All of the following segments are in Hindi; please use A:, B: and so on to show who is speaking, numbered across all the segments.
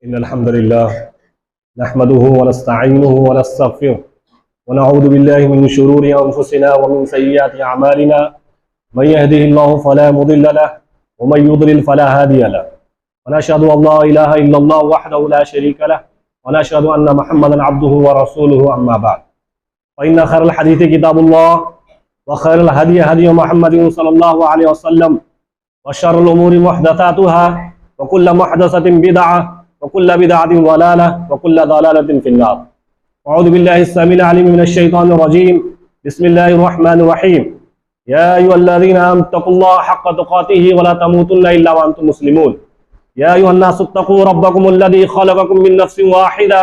A: इन्नल हम्दुलिल्लाह नहमदुहु व नस्तईनुहुहु व नस्तगफिरुह व नऊज़ु बिल्लाहि मिन शुरूरि अनफुसिना व मिन सय्यिआति अमालिना मन यहदिहिल्लाहु फला मुदिल्ल लहु व मन युद्लिल फला हादिय लहु व नशहदु अन ला इलाहा इल्लल्लाह वहदहु ला शरीक लहु व नशहदु अन्न मुहम्मदन अब्दुहु व रसूलुहु अम्मा बाद फ़इन्न खैरल हदीथि किताबुल्लाह व खैरल हदी हदी मुहम्मदिन सल्लल्लाहु अलैहि वसल्लम व शर्रुल उमूरि मुहदसातुहा व कुल्लु मुहदसतिन बिदअह व कुल्लु बिदअतिन ज़लालह व कुल्लु ज़लालतिन फिन्नार। अऊज़ु बिल्लाहि अस्समीइल अलीम मिनश शैतानिर रजीम। बिस्मिल्लाहिर रहमानिर रहीम। या अय्युहल्लज़ीना आमनु तक़ुल्लाहा हक़्क़ तुक़ातिहि व ला तमूतुन्ना इल्ला व अंतुम मुस्लिमून। या अय्युहन्नासु इत्तक़ू रब्बकुमुल्लज़ी ख़लक़कुम मिन नफ़्सिन वाहिदा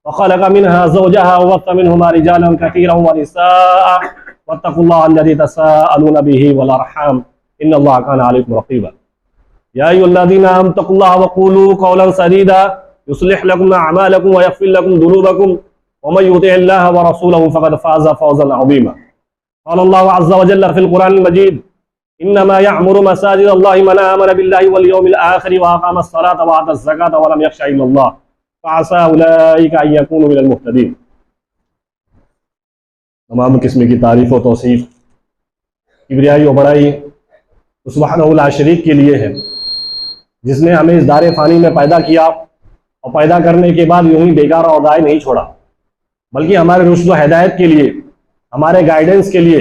A: व ख़लक़ मिनहा ज़ौजहा व बस्सा मिनहुमा रिजालन कसीरन व निसाअ वत्तक़ुल्लाहा अल्लज़ी तसाअलूना बिही वल अर्हाम इन्नल्लाहा काना अलैकुम रक़ीबा। या अय्युहल्लज़ीना आमनु तक़ुल्लाहा व क़ूलू क़ौलन सदीदा युस्लिह लकुम अअमालकुम व यग़फ़िर लकुम ज़ुनूबकुम व मन युतिइल्लाह व रसूलहु फ़क़द फ़ाज़ फ़ौज़न अज़ीमा। क़ालल्लाहु अज़्ज़ व जल्ल फ़िल क़ुरआनिल मजीद इन्नमा यअमुरु मसाजिदल्लाहि मन आमन बिल्लाहि वल यौमिल आख़िर व अक़ामस सलाता व आतज़ ज़काता व लम यख़्शा इल्लल्लाह फ़असा उलाइका अन यकूनु मिनल मुहतदीन। तमाम किस्म की तारीफ़ और तौसीफ़, किबरियाई और बड़ाई उस वहदहु ला शरीक के लिए है जिसने हमें इस दारे फ़ानी में पैदा किया और पैदा करने के बाद यूं ही बेकार और दाए नहीं छोड़ा, बल्कि हमारे रुश्द व हिदायत के लिए, हमारे गाइडेंस के लिए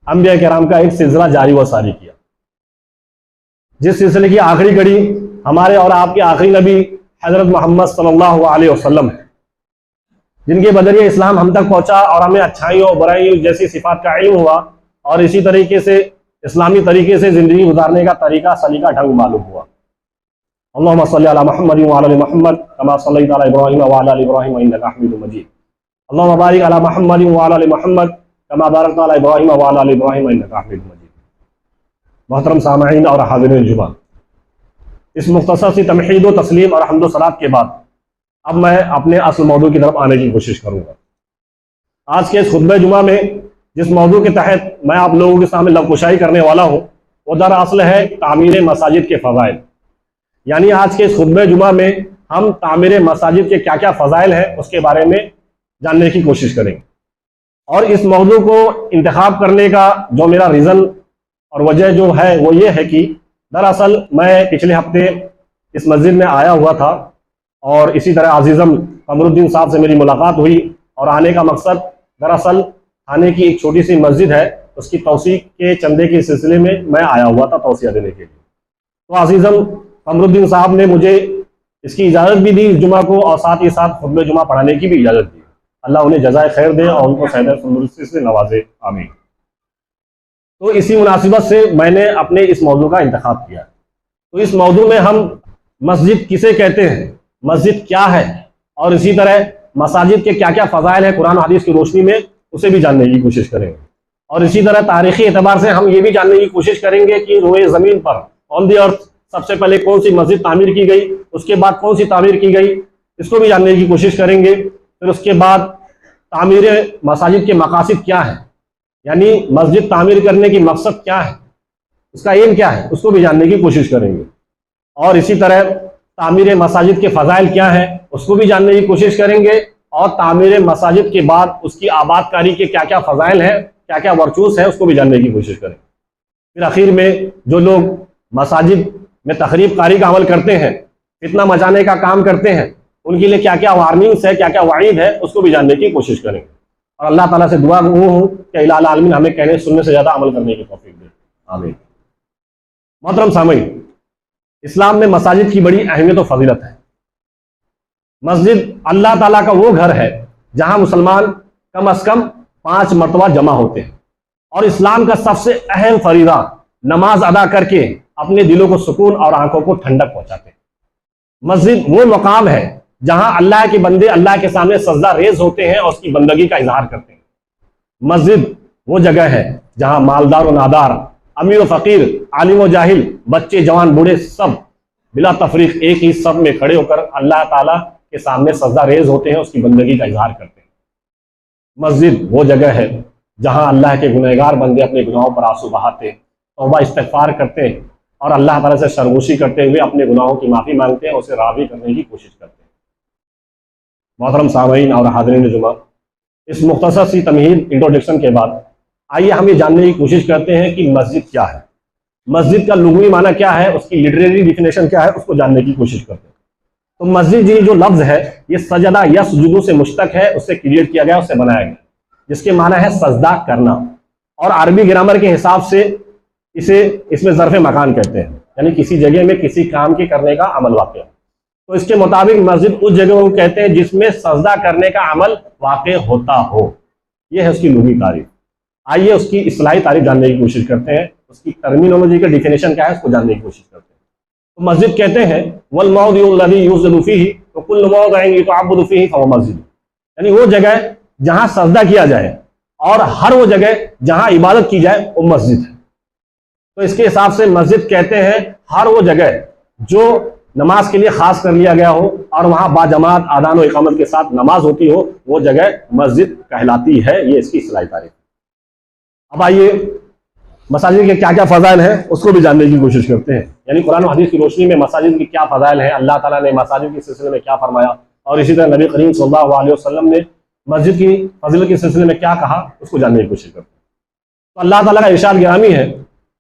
A: अंबिया किराम का एक सिलसिला जारी व सारी किया, जिस सिलसिले की आखिरी कड़ी हमारे और आपके आखिरी नबी हज़रत मोहम्मद सल्लल्लाहु अलैहि वसल्लम है, जिनके बदरिए इस्लाम हम तक पहुँचा और हमें अच्छाइयों और बुराइयों जैसी सिफात का इल्म हुआ और इसी तरीके से इस्लामी तरीके से ज़िंदगी गुजारने का तरीका सलीका ढंग मालूम हुआ। अल्लाहुम्मा सल्लि अला मुहम्मद व अला आलि मुहम्मद कमा सल्लैता अला इब्राहीम व अला आलि इब्राहीम इन्नका हमीदुम मजीद। अल्लाहुम्मा बारिक अला मुहम्मद व अला आलि मुहम्मद कमा बारकता अला इब्राहीम व अला आलि इब्राहीम इन्नका हमीदुम मजीद। मोहतरम सामईन और हाज़िरीन जुमा, इस मुख्तसर सी तमहीद व तस्लीम और हम्द व सलात के बाद अब मैं अपने असल मौजू की तरफ आने की कोशिश करूँगा। आज के इस खुतबे जुमा में जिस मौजू के तहत मैं आप लोगों के सामने लबकुशाई करने वाला हूँ वो दरअसल है तामीर मसाजिद के फ़ज़ाइल। यानी आज के इस खुतबे जुमा में हम तामीर मसाजिद के क्या क्या फ़ज़ाइल हैं उसके बारे में जानने की कोशिश करेंगे। और इस मौजू को इंतखाब करने का जो मेरा रीज़न और वजह जो है वो ये है कि दरअसल मैं पिछले हफ्ते इस मस्जिद में आया हुआ था और इसी तरह अजीज़म कमरुद्दीन साहब से मेरी मुलाकात हुई और आने का मकसद दरअसल थाने की एक छोटी सी मस्जिद है उसकी तौसीक़ के चंदे के सिलसिले में मैं आया हुआ था तौसिया देने के लिए। तो अजीज़म कमरुद्दीन साहब ने मुझे इसकी इजाज़त भी दी इस जुमा को और साथ ही साथ खुतबे जुमा पढ़ाने की भी इजाज़त दी। अल्लाह उन्हें जज़ाए खैर दे और उनको सेहत तंदुरुस्ती से नवाजे, आमीन। तो इसी मुनासिबत से मैंने अपने इस मौजू का इंतखाब किया। तो इस मौजू में हम मस्जिद किसे कहते हैं, मस्जिद क्या है और इसी तरह मसाजिद के क्या क्या फ़ज़ाइल है कुरान हदीस की रोशनी में उसे भी जानने की कोशिश करेंगे। और इसी तरह तारीख़ी एतबार से हम ये भी जानने की कोशिश करेंगे कि रोए ज़मीन पर ऑन दी अर्थ सबसे पहले कौन सी मस्जिद तामीर की गई, उसके बाद कौन सी तामीर की गई, इसको भी जानने की कोशिश करेंगे। फिर उसके बाद तामीर मसाजिद के मकासद क्या है, यानी मस्जिद तामीर करने की मकसद क्या है, उसका एम क्या है, उसको भी जानने की कोशिश करेंगे। और इसी तरह तामीर मसाजिद के फ़ज़ाइल क्या हैं उसको भी जानने की कोशिश करेंगे और तामीर मसाजिद के बाद उसकी आबादकारी के क्या क्या फ़ज़ाइल हैं, क्या क्या वर्चूस है उसको भी जानने की कोशिश करेंगे। फिर आखिर में जो लोग मसाजिद में तखरीब कारी का अमल करते हैं, फितना मचाने का काम करते हैं, उनके लिए क्या क्या वार्निंग्स है, क्या क्या वाइद है उसको भी जानने की कोशिश करेंगे। और अल्लाह ताला से दुआ हूँ कि इलाही आलमीन हमें कहने सुनने से ज़्यादा अमल करने की तौफीक दे, आमीन। मोहतरम सामईन, इस्लाम में मसाजिद की बड़ी अहमियत और फजीलत है। मस्जिद अल्लाह ताला का वो घर है जहाँ मुसलमान कम अज़ कम 5 मरतबा जमा होते हैं और इस्लाम का सबसे अहम फरीदा नमाज अदा करके अपने दिलों को सुकून और आंखों को ठंडक पहुंचाते हैं। मस्जिद वो मकाम है जहां अल्लाह के बंदे अल्लाह के सामने सजदा रेज होते हैं और उसकी बंदगी का इजहार करते हैं। मस्जिद वो जगह है जहां मालदार और नादार, अमीर और फकीर, आलिम और जाहिल, बच्चे जवान बूढ़े सब बिला तफरीक एक ही सब में खड़े होकर अल्लाह ताला के सामने सजदा रेज होते हैं, उसकी बंदगी का इजहार करते हैं। मस्जिद वो जगह है जहां अल्लाह के गुनहगार बंदे अपने गुनाहों पर आंसू बहाते, तौबा इस्तिग़फ़ार करते और अल्लाह ताला से शर्मोशी करते हुए अपने गुनाहों की माफ़ी मांगते हैं, उसे राज़ी करने की कोशिश करते हैं। मोहतरम सामीन और हाज़रीन जुमा, इस मुख्तसर सी तमहीद इंट्रोडक्शन के बाद आइए हम ये जानने की कोशिश करते हैं कि मस्जिद क्या है, मस्जिद का लुग़वी माना क्या है, उसकी लिटरेरी डिफिनेशन क्या है, उसको जानने की कोशिश करते हैं। तो मस्जिद ये जो लफ्ज़ है ये सजदा यसजुदु से मुश्तक है, उससे क्रिएट किया गया, उससे बनाया गया, जिसके माना है सजदा करना। और अरबी ग्रामर के हिसाब से इसमें ज़र्फ़ मकान कहते हैं, यानी किसी जगह में किसी काम के करने का अमल वाक़। तो इसके मुताबिक मस्जिद उस जगह को कहते हैं जिसमें सजदा करने का अमल वाक़ होता हो। यह है उसकी लुग़वी तारीफ। आइए उसकी इस्लाही तारीफ जानने की कोशिश करते हैं, उसकी टर्मिनोलॉजी का डिफिनेशन क्या है उसको जानने की कोशिश करते हैं। तो मस्जिद कहते हैं वल मौदिउल्लज़ी युज़्ज़लु फ़ीही व कुल्लु मौदिइन युतअब्बदु फ़ीही फ़हुव मस्जिद, यानी वो जगह जहां सजदा किया जाए और हर वो जगह जहां इबादत की जाए वो मस्जिद है। तो इसके हिसाब से मस्जिद कहते हैं हर वो जगह जो नमाज के लिए खास कर लिया गया हो और वहां बाजमात आदान और इकामत के साथ नमाज होती हो, वो जगह मस्जिद कहलाती है। ये इसकी इस्लाही तारीफ। अब आइए मसाजिद के क्या क्या फ़ज़ाइल हैं उसको भी जानने की कोशिश करते हैं, यानी कुरान और हदीस की रोशनी में मसाजिद की क्या फ़ज़ाइल हैं, अल्लाह ताला ने मसाजिद के सिलसिले में क्या फरमाया, और इसी तरह नबी करीम सल्लल्लाहु अलैहि वसल्लम ने मस्जिद की फजीलत के सिलसिले में क्या कहा, उसको जानने की कोशिश करते हैं। तो अल्लाह ताला का इरशाद गिरामी है,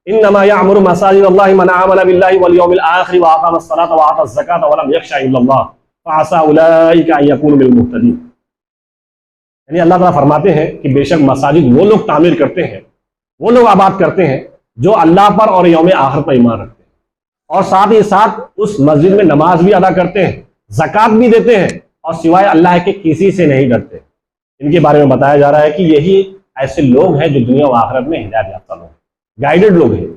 A: इन्नमा यअमुरु मसाजिदल्लाहि मन आमन बिल्लाहि वल यौमिल आखिर व अक़ामस सलाता व आतज़ ज़काता व लम यख़शा इल्लल्लाह फ़असा उलाइका अन यकूनु मिनल मुहतदीन। यानी अल्लाह ताला फरमाते हैं कि बेशक मसाजिद वो लोग तामीर करते हैं, वो लोग आबाद करते हैं जो अल्लाह पर और यौम आखिर पर ईमान रखते हैं और साथ ही साथ उस मस्जिद में नमाज भी अदा करते हैं, ज़कात भी देते हैं और सिवाय अल्लाह के किसी से नहीं डरते। इनके बारे में बताया जा रहा है कि यही ऐसे लोग हैं जो दुनिया व आखिरत में हिदायत याफ्ता लोग, गाइडेड लोग हैं।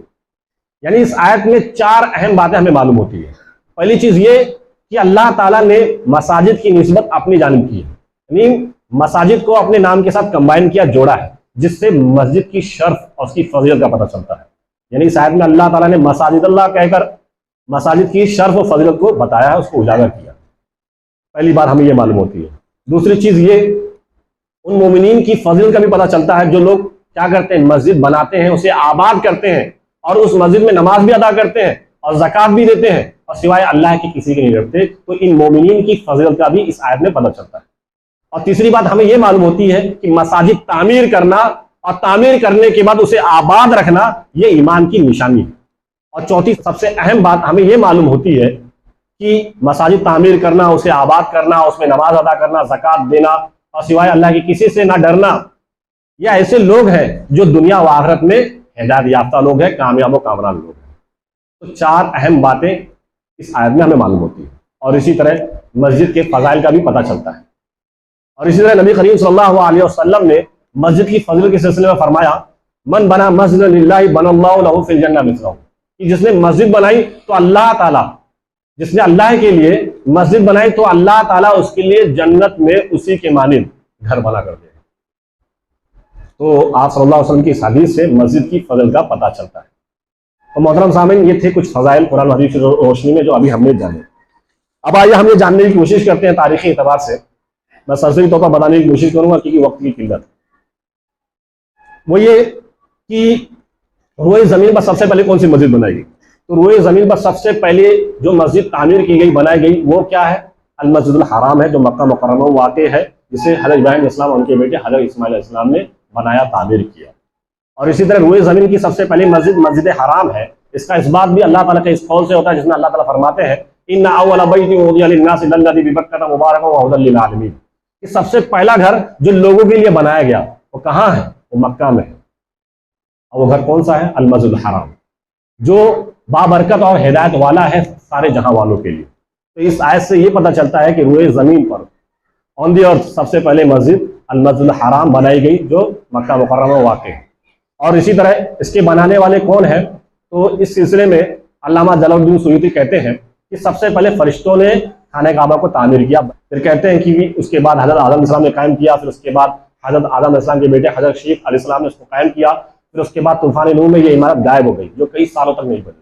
A: यानी इस आयत में चार अहम बातें हमें मालूम होती है। पहली चीज़ ये कि अल्लाह ताला ने मसाजिद की निस्बत अपनी जानिब की है, यानी मसाजिद को अपने नाम के साथ कंबाइन किया, जोड़ा है, जिससे मस्जिद की शर्फ और उसकी फजीलत का पता चलता है। यानी इस आयत में अल्लाह ताला ने मसाजिद अल्लाह कहकर मसाजिद की शर्फ और फजीलत को बताया है, उसको उजागर किया। पहली बात हमें यह मालूम होती है। दूसरी चीज़ ये उन मोमिनीन की फजीलत का भी पता चलता है जो लोग क्या करते हैं, मस्जिद बनाते हैं, उसे आबाद करते हैं और उस मस्जिद में नमाज भी अदा करते हैं और ज़कात भी देते हैं और सिवाय अल्लाह के किसी के नहीं डरते। तो इन मोमिनीन की फजीलत का भी इस आयत में पता चलता है। और तीसरी बात हमें यह मालूम होती है कि मसाजिद तामीर करना और तामीर करने के बाद उसे आबाद रखना यह ईमान की निशानी है। और चौथी सबसे अहम बात हमें यह मालूम होती है कि मसाजिद तामीर करना, उसे आबाद करना, उसमें नमाज अदा करना, ज़कात देना और सिवाय अल्लाह के किसी से ना डरना, यह ऐसे लोग हैं जो दुनिया व आखिरत में हिदायत याफ्ता लोग हैं, कामयाब व कामरान लोग हैं। तो चार अहम बातें इस आयत में हमें मालूम होती है और इसी तरह मस्जिद के फ़ज़ाइल का भी पता चलता है। और इसी तरह नबी करीम सल्लल्लाहु अलैहि वसल्लम ने मस्जिद की फजीलत के सिलसिले में फरमाया, मन बना मस्जिदन लिल्लाहि बनल्लाहु लहु फिल जन्नह मिस्लहु, कि जिसने मस्जिद बनाई तो अल्लाह ताला, जिसने अल्लाह के लिए मस्जिद बनाई तो अल्लाह ताला उसके लिए जन्नत में उसी के मानिंद घर बना कर दे। तो आप सल्लल्लाहु अलैहि वसल्लम की इस हदीस से मस्जिद की फजल का पता चलता है। तो मोहतरम सामीन, ये थे कुछ फजाइल कुरान हदीस की रोशनी में जो अभी हमने जाने। अब आइए हम ये जानने की कोशिश करते हैं तारीखी एतबार से। मैं सरसरी तौर पर बताने की कोशिश करूंगा क्योंकि वक्त की किल्लत। वो ये कि रोए ज़मीन पर सबसे पहले कौन सी मस्जिद बनाई गई? तो रोए ज़मीन पर सबसे पहले जो मस्जिद तामीर की गई, बनाई गई, वो क्या है? अल मस्जिदुल हराम है, जो मक्का मुकर्रमा में वाक़ है, जिसे हज़रत इब्राहीम अलैहिस्सलाम और उनके बेटे हज़रत इस्माइल अलैहिस्सलाम ने बनाया, तामीर किया। और इसी तरह रोए ज़मीन की सबसे पहली मस्जिद मस्जिद हराम है। इसका इस्बात भी अल्लाह ताला के इस कौल से होता है जिसमें अल्लाह ताला फरमाते हैं, इन्ना अव्वला बैतिन वुदिअ लिन्नासि लल्लज़ी बिबक्कता मुबारकन व हुदल लिल आलमीन, कि सबसे पहला घर जो लोगों के लिए बनाया गया वो कहाँ है? वो मक्का में है। और वो घर कौन सा है? अल मस्जिदुल हराम, जो बाबरकत और हिदायत वाला है सारे जहां वालों के लिए। तो इस आयत से ये पता चलता है कि रोए ज़मीन पर ऑन दी अर्थ सबसे पहले मस्जिद अल मस्जिदुल हराम बनाई गई जो मक्का मुकर्रमा में वाक़ है। और इसी तरह इसके बनाने वाले कौन है? तो इस सिलसिले में अल्लामा जलालुद्दीन सुयूती कहते हैं कि सबसे पहले फरिश्तों ने खाने काबा को तामीर किया। फिर कहते हैं कि उसके बाद हज़रत आदम अलैहिस्सलाम ने कायम किया, फिर उसके बाद हज़रत आदम अलैहिस्सलाम के बेटे हज़रत शीख अलैहिस्सलाम ने उसको कायम किया। फिर उसके बाद तूफ़ान नूह में ये इमारत गायब हो गई जो कई सालों तक नहीं बनी।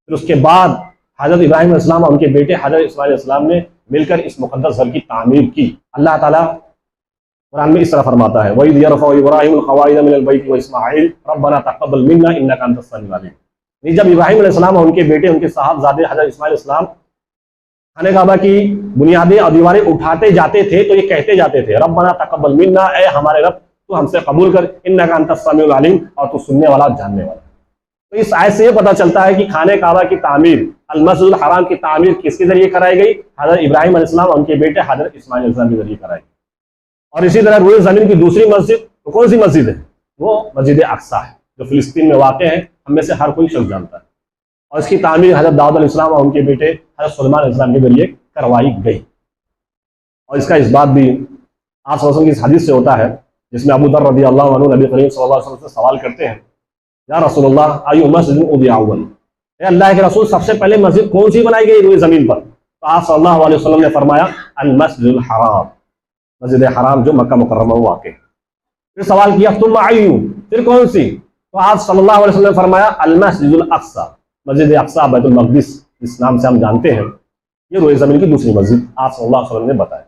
A: फिर उसके बाद हज़रत इब्राहीम अलैहिस्सलाम और उनके बेटे हज़रत इस्माइल अलैहिस्सलाम ने मिलकर इस मुक़द्दस घर की तामीर की। अल्लाह ताला कुरान में इस तरह फरमाता है, वइज़ यरफ़उ इब्राहीमुल क़वाइद मिनल बैति व इस्माईल रब्बना तक़ब्बल मिन्ना इन्नका अंतस समीउल अलीम। नहीं, जब इब्राहिम अलैहिस्सलाम और उनके बेटे उनके साहबजादे हजरत इस्माइल अलैहिस्सलाम खाने काबा की बुनियादें और दीवारें उठाते जाते थे तो ये कहते जाते थे, रब्बना तकब्बल मिन्ना, ए हमारे रब तू हमसे कबूल कर, इन्नका अंतस समीउल अलीम, और तू सुनने वाला जानने वाला। तो इस आयत से ये पता चलता है कि खाने काबा की तामीर, अल मस्जिदुल हराम की तामीर किसके जरिए कराई गई? हजरत इब्राहिम अलैहिस्सलाम और उनके बेटे हजरत इस्माइल अलैहिस्सलाम के जरिए कराई गई। और इसी तरह रूए ज़मीन की दूसरी मस्जिद, तो कौन सी मस्जिद है? वो मस्जिद अक्सा है, जो फिलिस्तीन में वाक़ है, हम में से हर कोई शख्स जानता है। और इसकी तामीर हजरत दाऊद अलैहिस्सलाम और उनके बेटे हजरत सुलेमान अलैहिस्सलाम के जरिए करवाई गई। और इसका इस बात भी आप सल्लल्लाहु अलैहि वसल्लम की इस हदीस से होता है, जिसमें अबू दर रज़ी अल्लाहु अन्हु नबी करीम सल्लल्लाहु अलैहि वसल्लम से सवाल करते हैं, या रसूलुल्लाह अय्यु मस्जिदिन उदिया अव्वल, अल्लाह के रसूल सबसे पहले मस्जिद कौन सी बनाई गई रूए ज़मीन पर? तो आप सल्लल्लाहु अलैहि वसल्लम ने फरमाया अल मस्जिदुल हराम, मस्जिद हराम जो मक्का मुकर्रमा में वाक़ है। फिर सवाल किया तुम अय्यु, फिर कौन सी? तो आप सल्लल्लाहु अलैहि वसल्लम ने फरमाया अल मस्जिदुल अक्सा, मस्जिद अक्सा बैतुल मक़दिस जिस नाम से हम जानते हैं, ये रोए ज़मीन की दूसरी मस्जिद आप सल्लल्लाहु अलैहि वसल्लम ने बताया।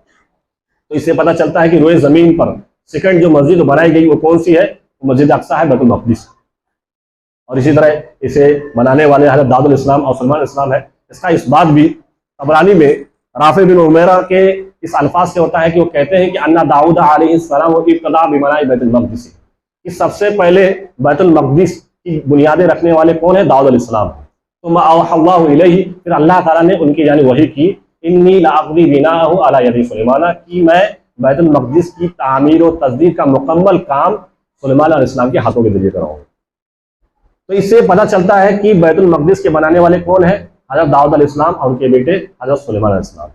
A: तो इससे पता चलता है कि रोए ज़मीन पर सेकंड जो मस्जिद बनाई गई वो कौन सी है? वो मस्जिद अक्सा है, बैतुल मक़दिस। और इसी तरह इसे बनाने वाले हज़रत दाऊद अलैहिस्सलाम और सुलेमान अलैहिस्सलाम है। इसका इस बात भी तबरानी में राफ़े बिन उमैरा के इस अल्फाज से होता है कि वो कहते हैं कि अन्ना दाऊद अलैहिस्सलाम व इब्तदा बिबनाई बैतुल मक़दिस, कि सबसे पहले बैतुल मक़दिस की बुनियादें रखने वाले कौन है? दाऊद अलैहिस्सलाम। तो अल्लाहु इलैहि, फिर अल्लाह ताला ने उनकी जाने वही की, इन्नी लाअक़दी बिनाहु अला यदी सुलेमान, कि मैं बैतुल मक़दिस की तामीर और तस्दीर का मुकम्मल काम सुलेमान अलैहिस्सलाम के हाथों के जरिए कराऊंगा। तो इससे पता चलता है कि बैतुल मक़दिस के बनाने वाले कौन है? हज़रत दाऊद अलैहिस्सलाम और उनके बेटे हज़रत सुलेमान अलैहिस्सलाम।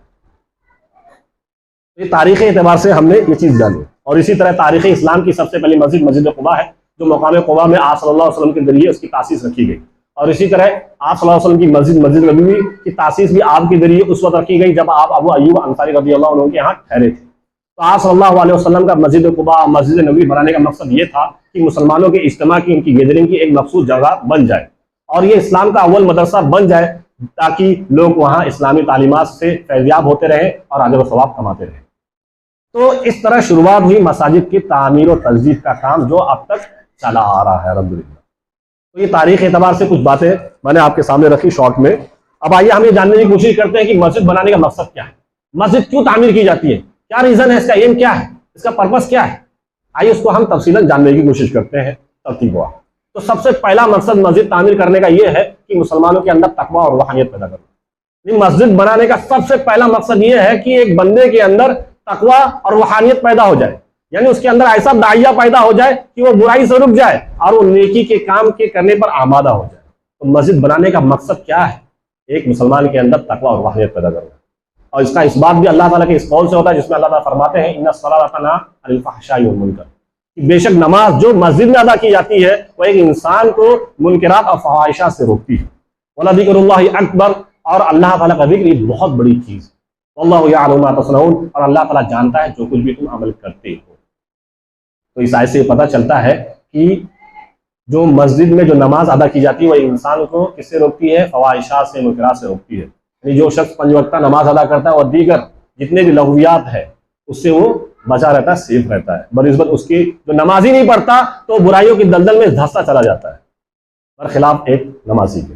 A: तो ये तारीख़ी एतबार से हमने ये चीज़ जानी। और इसी तरह तारीख़ इस्लाम की सबसे पहली मस्जिद मस्जिद क़ुबा है, जो मकाम क़ुबा में आप सल्लल्लाहु अलैहि वसल्लम के जरिए उसकी तासीस रखी गई। और इसी तरह आप सल्लल्लाहु अलैहि वसल्लम की मस्जिद मस्जिद नबवी की तासीस भी आपके जरिए उस वक्त रखी गई जब आप अबू अय्यूब अंसारी रज़ियल्लाहु अन्हु के यहाँ ठहरे थे। तो आप सल्लल्लाहु अलैहि वसल्लम का मस्जिद क़ुबा मस्जिद नबवी बनाने का मकसद ये था कि मुसलमानों के इज्तिमा की, उनकी गैदरिंग की एक मखसूस जगह बन जाए और ये इस्लाम का अव्वल मदरसा बन जाए, ताकि लोग वहाँ इस्लामी तालीमात से फैज़याब होते रहें और अजर व सवाब कमाते रहें। तो इस तरह शुरुआत हुई मसाजिद की तामीर और तस्दीद का काम, जो अब तक चला आ रहा है अल्हम्दुलिल्लाह। तो ये तारीख एतबार से कुछ बातें मैंने आपके सामने रखी शॉर्ट में। अब आइए हम ये जानने की कोशिश करते हैं कि मस्जिद बनाने का मकसद क्या है, मस्जिद क्यों तामीर की जाती है, क्या रीज़न है, इसका एम क्या है, इसका पर्पस क्या है। आइए उसको हम तफसीलन जानने की कोशिश करते हैं तरतीब वार। तो सबसे पहला मकसद मस्जिद तामीर करने का यह है कि मुसलमानों के अंदर तकवा और रूहानियत पैदा करना। मस्जिद बनाने का सबसे पहला मकसद यह है कि एक बंदे के अंदर तकवा और रूहानियत पैदा हो जाए, यानी उसके अंदर ऐसा दाइया पैदा हो जाए कि वो बुराई से रुक जाए और वो नेकी के काम के करने पर आमादा हो जाए। तो मस्जिद बनाने का मकसद क्या है? एक मुसलमान के अंदर तकवा और रूहानियत पैदा करना। और इसका इस बात भी अल्लाह ताला के इस कौल से होता है, जिसमें अल्लाह ताला फरमाते हैं इन्ना सलाता तनहा अनिल फहशाई वल मुनकर, कि बेशक नमाज जो मस्जिद में अदा की जाती है वह एक इंसान को मुनकरात और फवाहिशात से रोकती है। वला ज़िक्रुल्लाहि अकबर, और अल्लाह ताला का जिक्र बहुत बड़ी चीज़। वल्लाहु यअलमु मा तस्नऊन, और अल्लाह ताला जानता है जो कुछ भी तुम अमल करते हो। तो इस आयत से पता चलता है कि जो मस्जिद में जो नमाज अदा की जाती है वह इंसान को किससे रोकती है? फवाहिशात से, मुनकरात से रोकती है। यानी जो शख्स 5 वक्ता नमाज अदा करता है और दीगर जितने भी लग़वियात है उससे वो बचा रहता है, सेफ रहता है, बनिस्बत उसकी जो नमाज ही नहीं पढ़ता तो बुराइयों की दलदल में धंसता चला जाता है, बरखिलाफ एक नमाजी के।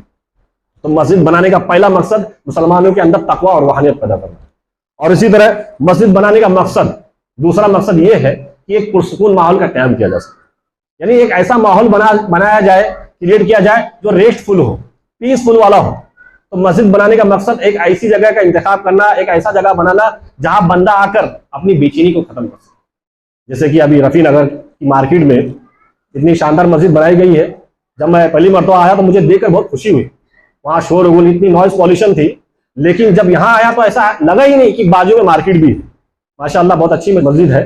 A: तो मस्जिद बनाने का पहला मकसद मुसलमानों के अंदर तकवा और रूहानियत पैदा करना। और इसी तरह मस्जिद बनाने का मकसद, दूसरा मकसद ये है कि एक पुरसुकून माहौल का क़याम किया जा सके, यानी एक ऐसा माहौल बनाया जाए, क्रिएट किया जाए जो रेस्टफुल हो, पीसफुल वाला हो। तो मस्जिद बनाने का मकसद एक ऐसी जगह का इंतखाब करना, एक ऐसा जगह बनाना जहां बंदा आकर अपनी बेचैनी को खत्म कर सके। जैसे कि अभी रफ़ी नगर की मार्केट में इतनी शानदार मस्जिद बनाई गई है, जब मैं पहली मरतबा आया तो मुझे देखकर बहुत खुशी हुई। वहाँ शोर गुल, इतनी नॉइज पॉल्यूशन थी, लेकिन जब यहाँ आया तो ऐसा लगा ही नहीं कि बाजू में मार्केट भी है। माशाअल्लाह बहुत अच्छी मस्जिद है।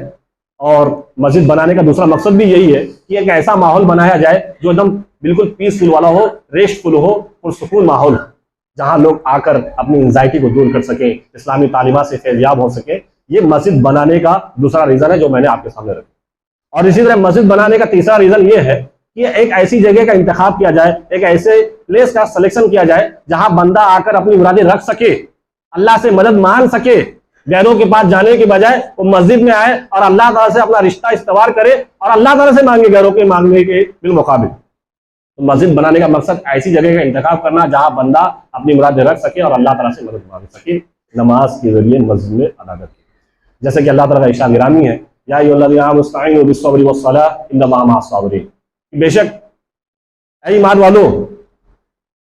A: और मस्जिद बनाने का दूसरा मकसद भी यही है कि एक ऐसा माहौल बनाया जाए जो एकदम बिल्कुल पीसफुल वाला हो, रेस्टफुल हो, पुरसुकून माहौल, जहाँ लोग आकर अपनी एंजाइटी को दूर कर सके, इस्लामी तालीमात से फैज़याब हो सके। ये मस्जिद बनाने का दूसरा रीज़न है जो मैंने आपके सामने रखा। और इसी तरह मस्जिद बनाने का तीसरा रीज़न ये है कि एक ऐसी जगह का इंतखाब किया जाए, एक ऐसे प्लेस का सिलेक्शन किया जाए जहाँ बंदा आकर अपनी मुरादें रख सके, अल्लाह से मदद मांग सके, गैरों के पास जाने के बजाय वो मस्जिद में आए और अल्लाह ताला से अपना रिश्ता इस्तवार करे और अल्लाह ताला से मांगे, गैरों के मांगने के बिलमुकाबिल। तो मस्जिद बनाने का मकसद ऐसी जगह का इंतखाब करना जहाँ बंदा अपनी मुराद रख सके और अल्लाह ताला से मदद मांग सके, नमाज के जरिए मस्जिद में अदा करके। जैसे कि अल्लाह ताला का इरशाद गिरामी है, या अय्युहल्लज़ीना आमनू इस्तईनू बिस्सब्रि वस्सलाह इन्नल्लाहा मअस-साबिरीन, बेशक ऐ ईमान वालों,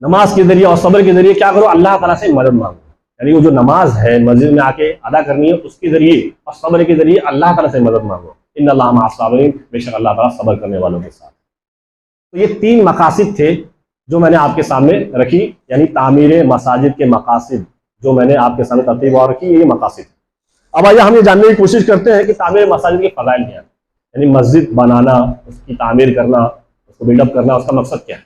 A: नमाज के जरिए और सब्र के जरिए क्या करो, अल्लाह ताला से मदद मांगो। यानी वो जो नमाज है मस्जिद में आके अदा करनी है, उसके जरिए और सब्र के जरिए अल्लाह ताला से मदद मांगो। इन्नल्लाहा मअस-साबिरीन, बेशक अल्लाह ताला सब्र करने वालों के साथ। तो ये 3 मकासिद थे जो मैंने आपके सामने रखी, यानी तामीर मसाजिद के मकासिद जो मैंने आपके सामने तरतीब और रखी, ये मकासिद। अब आइए हम ये जानने की कोशिश करते हैं कि तामीर मसाजिद के फ़ज़ाइल क्या है, यानी मस्जिद बनाना, उसकी तामीर करना, उसको बिल्डअप करना, उसका मकसद क्या है।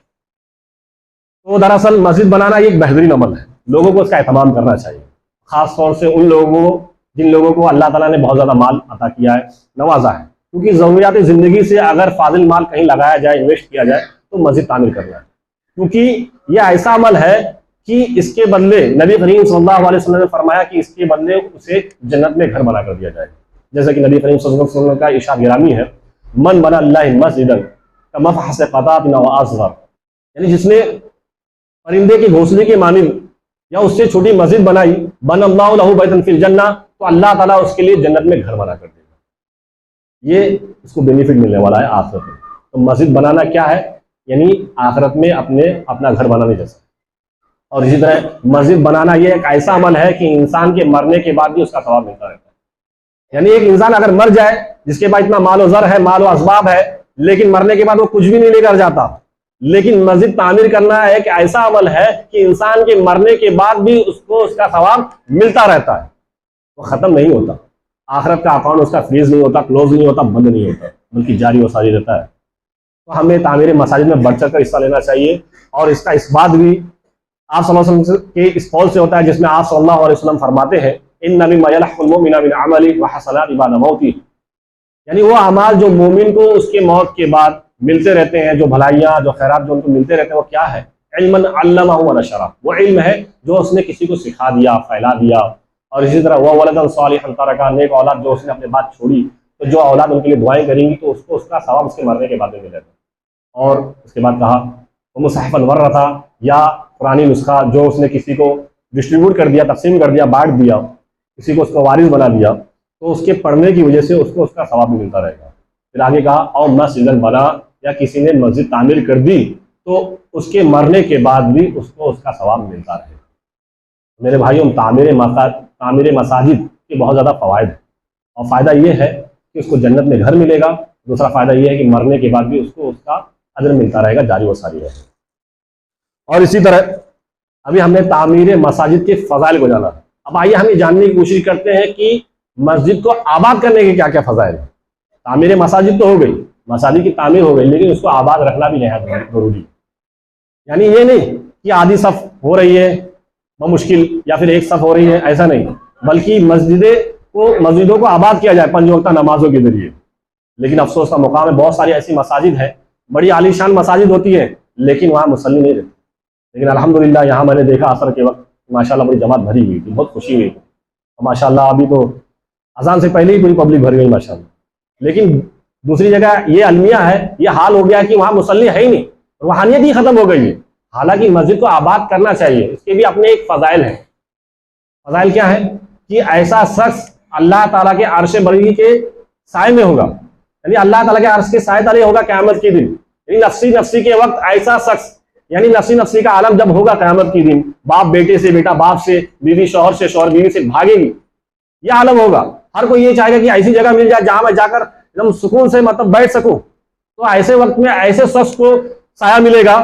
A: तो दरअसल मस्जिद बनाना ये एक बेहतरीन अमल है, लोगों को इसका एहतमाम करना चाहिए, ख़ास तौर से उन लोगों को जिन लोगों को अल्लाह ताला ने बहुत ज़्यादा माल अता किया है, नवाजा है। क्योंकि ज़रूरियात ज़िंदगी से अगर फाजिल माल कहीं लगाया जाए, इन्वेस्ट किया जाए, तो मस्जिद तामीर करना है। क्योंकि यह ऐसा अमल है कि इसके बदले नबी करीम सल्लल्लाहु अलैहि वसल्लम ने फरमाया कि इसके बदले उसे जन्नत में घर बना कर दिया जाएगा। जैसा कि नबी करीम सल्लल्लाहु अलैहि वसल्लम का इरशाद गिरामी है, मन बना लिल्लाहि मस्जिदन कमफ़हस क़तातिन व असग़र, यानी जिसने परिंदे की घोंसले के मानिंद या उससे छोटी मस्जिद बनाई, बनल्लाहु लहू बैतन फिल जन्नह, तो अल्लाह ताला उसके लिए जन्नत में घर बना कर देगा। ये इसको बेनिफिट मिलने वाला है आखिरत में। तो मस्जिद बनाना क्या है, यानी आखिरत में अपना घर बनाने जैसा। और इसी तरह मस्जिद बनाना ये एक ऐसा अमल है कि इंसान के मरने के बाद भी उसका सवाब मिलता रहता है। यानी एक इंसान अगर मर जाए, जिसके पास इतना माल व ज़र है, माल व असबाब है, लेकिन मरने के बाद वो कुछ भी नहीं लेकर जाता, लेकिन मस्जिद तामीर करना एक ऐसा अमल है कि इंसान के मरने के बाद भी उसको उसका सवाब मिलता रहता है, वो ख़त्म नहीं होता। आखिरत का अकाउंट उसका फ्रीज नहीं होता, क्लोज नहीं होता, बंद नहीं होता, बल्कि जारी व सारी रहता है। तो हमें तामीर मसाजिद में बढ़ चढ़ कर हिस्सा लेना चाहिए। और इसका इस बात भी आप सल्लल्लाहु अलैहि वसल्लम के इस कौल से होता है, जिसमें आप सल्लल्लाहु अलैहि वसल्लम फरमाते हैं, इन्ना मिम्मा यलहक़ुल मुमिना मिन अमली व हसनाति बअद मौती, यानी वो अमाल जो मोमिन को उसके मौत के बाद मिलते रहते हैं, जो भलाइयाँ जो खैरात जो उनको मिलते रहते हैं, वो क्या है, इल्मन अल्लमहु व नशरा, वो इल्म है जो उसने किसी को सिखा दिया, फैला दिया। और इसी तरह वह वलदन सालिहन तरका, नेक औलाद जो उसने अपने बाद छोड़ी, तो जो औलाद उनके लिए दुआएं करेंगी तो उसको उसका सवाब उसके मरने के बाद में मिलेगा। और उसके बाद कहा मुसहफ़न वर्रथा, या पुरानी नुस्खा जो उसने किसी को डिस्ट्रीब्यूट कर दिया, तकसीम कर दिया, बांट दिया, किसी को उसका वारिस बना दिया, तो उसके पढ़ने की वजह से उसको उसका सवाब भी मिलता रहेगा। फिर आगे कहा और मस्जिदन बना, या किसी ने मस्जिद तामीर कर दी तो उसके मरने के बाद भी उसको उसका सवाब मिलता रहेगा। मेरे भाइयों, तामीर मसाजिद के बहुत ज़्यादा फ़वाइद है। और फ़ायदा ये है कि उसको जन्नत में घर मिलेगा, दूसरा फ़ायदा ये है कि मरने के बाद भी उसको उसका अजर मिलता रहेगा, जारी व सारी रहेगा। और इसी तरह अभी हमने तामीर मसाजिद के फ़ज़ाइल को जाना। अब आइए हम ये जानने की कोशिश करते हैं कि मस्जिद को आबाद करने के क्या क्या फ़ज़ाइल हैं। तामीर मसाजिद तो हो गई, मसाजिद की तामीर हो गई, लेकिन उसको आबाद रखना भी निहायत ज़रूरी है। यानी ये नहीं कि आधी सफ़ हो रही है मुश्किल, या फिर एक सफ़ हो रही है, ऐसा नहीं, बल्कि मस्जिदों को आबाद किया जाए 5 वक्त नमाजों के जरिए। लेकिन अफसोस का मुकाम है, बहुत सारी ऐसी मसाजिद है, बड़ी आलीशान मसाजिद होती है, लेकिन वहाँ मुसल्ली नहीं रहते। लेकिन अल्हम्दुलिल्लाह यहाँ मैंने देखा असर के वक्त माशाल्लाह बड़ी जमात भरी हुई थी, बहुत खुशी हुई थी। और माशाल्लाह अभी तो अजान से पहले ही पूरी पब्लिक भरी हुई माशाल्लाह। लेकिन दूसरी जगह ये अलमिया है, ये हाल हो गया कि वहाँ मुसल्ली है ही नहीं, रूहानियत ही खत्म हो गई है। हालांकि मस्जिद को आबाद करना चाहिए, इसके भी अपने एक फ़ज़ाइल हैं। फ़ज़ाइल क्या है कि ऐसा शख्स अल्लाह ताला के अर्श बरी के साए में होगा, यानी अल्लाह ताला के अर्श के साए तले होगा क़यामत के दिन। यानी नफ्सी नफ्सी के वक्त ऐसा शख्स, यानी नफ्सी नफ्सी का आलम जब होगा क़यामत के दिन, बाप बेटे से, बेटा बाप से, बीवी शौहर से, शौहर बीवी से भागेगी, ये आलम होगा। हर कोई ये चाहेगा कि ऐसी जगह मिल जाए जहां मैं जाकर एकदम सुकून से मतलब बैठ सकूं। तो ऐसे वक्त में ऐसे शख्स को साया मिलेगा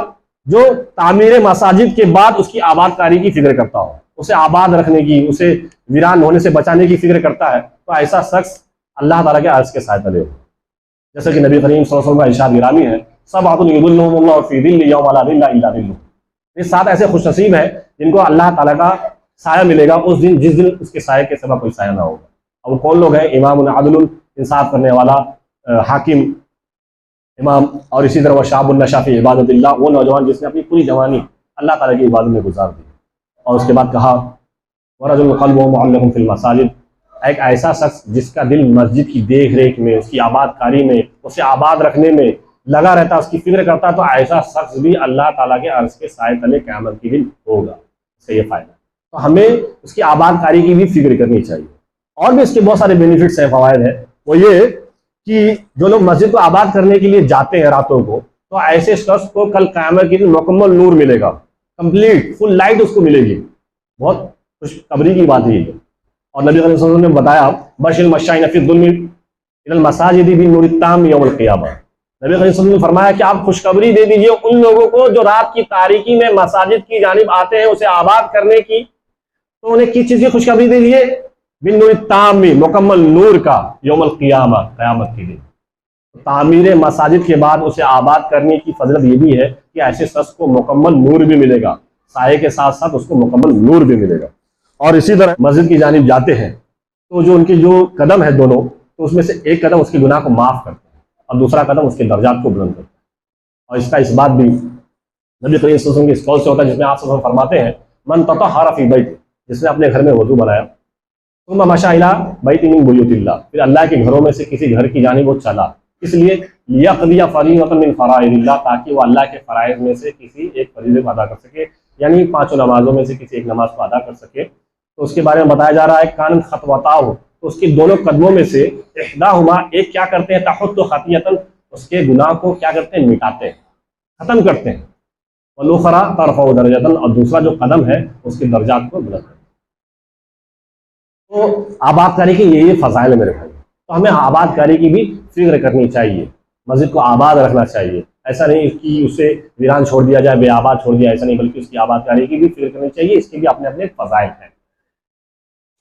A: जो तामीर मसाजिद के बाद उसकी आबादकारी की फिक्र करता हो, उसे आबाद रखने की, उसे वीरान होने से बचाने की फिक्र करता है। तो ऐसा शख्स अल्लाह ताला के अर्श के साए तले हो। जैसे कि नबी करीम सल्लल्लाहु अलैहि वसल्लम का इरशाद गिरामी है, सबअतुन युज़िल्लुहुमुल्लाहु फी ज़िल्लिही यौमा ला ज़िल्ला इल्ला ज़िल्लुहु। ये 7 ऐसे खुशनसीब हैं जिनको अल्लाह ताला का साया मिलेगा उस दिन, जिस दिन उसके साये के सिवा कोई साया ना होगा। अब वो कौन लोग हैं? इमामुन आदिलुन, इंसाफ करने वाला हाकिम इमाम, और इसी तरह वह शाबुन नशा फी इबादतिल्लाह, वो नौजवान जिसने अपनी पूरी जवानी अल्लाह ताला की इबादत में गुजार दी। और उसके बाद कहा वरजुल क़ल्बुहु मुअल्लक़ुन फिल मसाजिद, एक ऐसा शख्स जिसका दिल मस्जिद की देख रेख में, उसकी आबादकारी में, उसे आबाद रखने में लगा रहता है, उसकी फिक्र करता है, तो ऐसा शख्स भी अल्लाह ताला के अर्श के साए तले क़यामत के दिन होगा। इससे ये फ़ायदा, तो हमें उसकी आबादकारी की भी फिक्र करनी चाहिए। और भी इसके बहुत सारे बेनिफिट्स हैं, फ़वाइद हैं। वो ये कि जो लोग मस्जिद को आबाद करने के लिए जाते हैं रातों को, तो ऐसे शख्स को कल क़यामत के दिन मुकम्मल नूर मिलेगा, कंप्लीट फुल लाइट उसको मिलेगी। बहुत खुशखबरी की बात है ये। और नबी सल्लल्लाहु अलैहि वसल्लम ने बताया, बशिर मशाइन फी दुल्मी इलल मसाजिद बिन नूर ताम यौमल क़ियामा। नबी सल्लल्लाहु अलैहि वसल्लम ने फरमाया कि आप खुशखबरी दे दीजिए उन लोगों को जो रात की तारीकी में मसाजिद की जानिब आते हैं उसे आबाद करने की। तो उन्हें किस चीज़ की खुशखबरी दे दीजिए? बिन नूर ताम, मुकम्मल नूर का, यौमल क़ियामा, क़यामत के दिन। तामीर मसाजिद के बाद उसे आबाद करने की फजलत ये भी है कि ऐसे शख्स को मुकम्मल नूर भी मिलेगा, साये के साथ साथ उसको मुकम्मल नूर भी मिलेगा। और इसी तरह मस्जिद की जानिब जाते हैं तो जो उनके जो कदम है दोनों, तो उसमें से एक कदम उसके गुनाह को माफ़ करते हैं और दूसरा कदम उसके दर्जात को बुलंद करते हैं। और इसका इस बात भी नबी करीम सल्लल्लाहु अलैहि वसल्लम के इस कौल से होता है, जिसमें आप सब फरमाते हैं, मन ततहहर फी बैत, जिसने अपने घर में वजू बनाया, तुम मशा इला बैत मिन बुयूतिल्लाह, फिर अल्लाह के घरों में से किसी घर की जानिब वो चला, इसलिए यक़दिया फ़रीज़तन मिन फ़राइज़िल्लाह, ताकि वो अल्लाह के फ़राइज़ में से किसी एक फरीज़े को अदा कर सके, यानी 5 नमाजों में से किसी एक नमाज को अदा कर सके। तो उसके बारे में बताया जा रहा है, कान खतवताहु, तो उसके दोनों कदमों में से इहदाहुमा, एक क्या करते हैं, तहुत्तु खतियतन, उसके गुनाह को क्या करते हैं, मिटाते हैं, ख़त्म करते हैं। वल उख़रा तरफ़उ दरजतन, और दूसरा जो कदम है उसके दर्जात को बुलंद करते हैं। तो आबादकारी के ये फ़ज़ाइल मेरे भाई, तो हमें आबादकारी की भी फिक्र करनी चाहिए, मस्जिद को आबाद रखना चाहिए। ऐसा नहीं कि उसे वीरान छोड़ दिया जाए, बेआबाद छोड़ दिया, ऐसा नहीं, बल्कि उसकी आबादकारी की भी फिक्र करनी चाहिए। इसके भी अपने अपने फ़ज़ाइल हैं।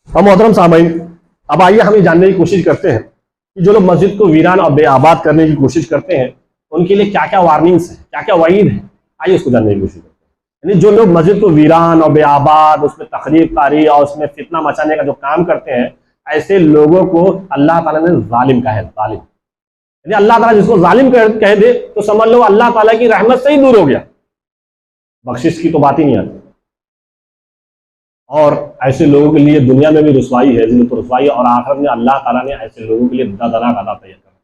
A: हम मोहतरम सामईन, अब आइए हम ये जानने की कोशिश करते हैं कि जो लोग मस्जिद को वीरान और बेआबाद करने की कोशिश करते हैं उनके लिए क्या क्या वार्निंग्स हैं, क्या क्या वईद है। आइए उसको जानने की कोशिश करते हैं। यानी जो लोग मस्जिद को वीरान और बेआबाद, उसमें तखरीब कारी और उसमें फितना मचाने का जो काम करते हैं, ऐसे लोगों को अल्लाह ताला ने जालिम कहा है, जालिम। यदि अल्लाह ताला जिसको जालिम कह दे तो समझ लो अल्लाह ताला की रहमत से ही दूर हो गया, बख्शिश की तो बात ही नहीं आती। और ऐसे लोगों के लिए दुनिया में भी रुसवाई है, जिल्लत रुसवाई, और आखिरत में अल्लाह ताला ने ऐसे लोगों के लिए दर्दनाक अज़ाब तैयार करा।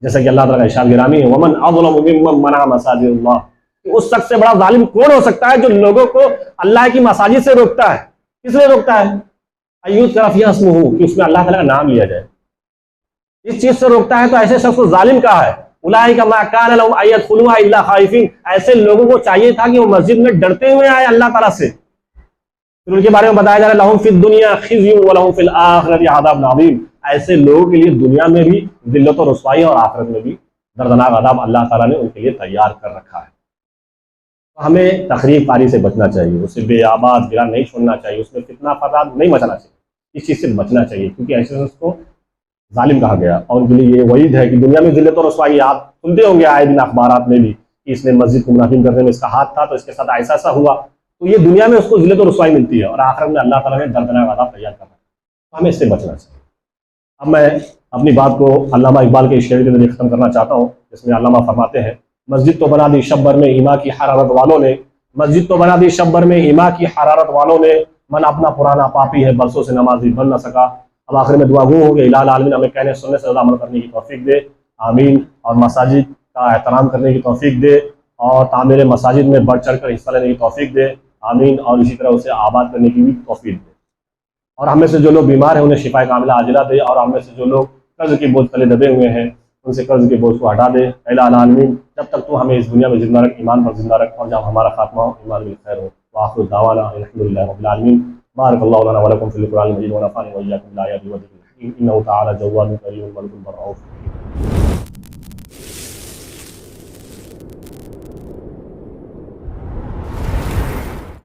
A: जैसा कि अल्लाह ताला का इरशाद गिरामी है, वमन अज़लमु मिम्मन मना मसाजिदल्लाह, कि उस शख्स से बड़ा जालिम कौन हो सकता है जो लोगों को अल्लाह की मसाजिद से रोकता है। किस लिए रोकता है? अय्यूद तरफिया अस्मुहु, कि उसमें अल्लाह ताला का नाम लिया जाए, इस चीज से रोकता है। तो ऐसे शख्स को जालिम कहा है। उलाइका मा कान लहुम अयदखुलूहा इल्ला खाइफीन, ऐसे लोगों को चाहिए था कि वो मस्जिद में डरते हुए आए अल्लाह ताला से। फिर उनके बारे में बताया जा रहा है, लहुम फिद दुनिया खिज़्युन व लहुम फिल आखिरति अज़ाबुन अज़ीम, ऐसे लोगों के लिए दुनिया में भी जिल्लत और रुसवाई और आखिरत में भी दर्दनाक अज़ाब अल्लाह ताला ने उनके लिए तैयार कर रखा है। तो हमें तखरीब कारी से बचना चाहिए, उसे बेआबाद वीरान नहीं छोड़ना चाहिए, उसमें फितना फसाद नहीं मचाना चाहिए, इस चीज़ से बचना चाहिए, क्योंकि ऐसे शख्स को जालिम कहा गया। और उनके लिए ये वईद है कि दुनिया में जिल्लत और रुसवाई, आप सुनते होंगे आए दिन अखबारात में भी कि इसने मस्जिद को मुनाफिक करने में इसका हाथ था, तो इसके साथ ऐसा ऐसा हुआ। तो ये दुनिया में उसको जिल्लत और रुसवाई मिलती है और आखिरत में अल्लाह ताला ने दर्दनाक अज़ाब तैयार कर रखा है। तो हमें इससे बचना चाहिए। अब मैं अपनी बात को अल्लामा इकबाल के शेर के जरिए ख़त्म करना चाहता हूँ, जिसमें अल्लामा फरमाते हैं, मस्जिद तो बना दी शब्बर में ईमा की हरारत वालों ने, मस्जिद तो बना दी शब्बर में ईमा की हरारत वालों ने, मन अपना पुराना पापी है बरसों से नमाजी बन न सका। अब आखिर में दुआ गो हो कि इलाह आलमीन हमें कहने सुनने से ज़्यादा अमल करने की तौफीक दे, आमीन। और मसाजिद का एहतराम करने की तौफीक दे और तामीर मसाजिद में बढ़ चढ़ कर हिस्सा लेने की तौफीक दे, आमीन। और इसी तरह उसे आबाद करने की भी तौफीक दे। और हमें से जो लोग बीमार हैं उन्हें शिफाए कामिला आजिला दे, और हमें से जो लोग कर्ज के बोझ तले दबे हुए हैं उनसे कर्ज के बोझ को हटा दे। इलाह आलमीन, जब तक तू हमें इस दुनिया में जिंदा रख, ईमान पर जिंदा रख, और जब हमारा खात्मा हो ईमान में खैर हो। व आखिरु दावाना अल्हम्दुलिल्लाहि रब्बिल आलमीन। बारकल्लाहु लना व लकुम फिल कुरानिल मजीद व नफ़अनी व इय्याकुम बिल आयाति व ज़िक्रिल हकीम। इन्नहु तआला जव्वादुन करीमुन मलिकुन बर्रऊफ़।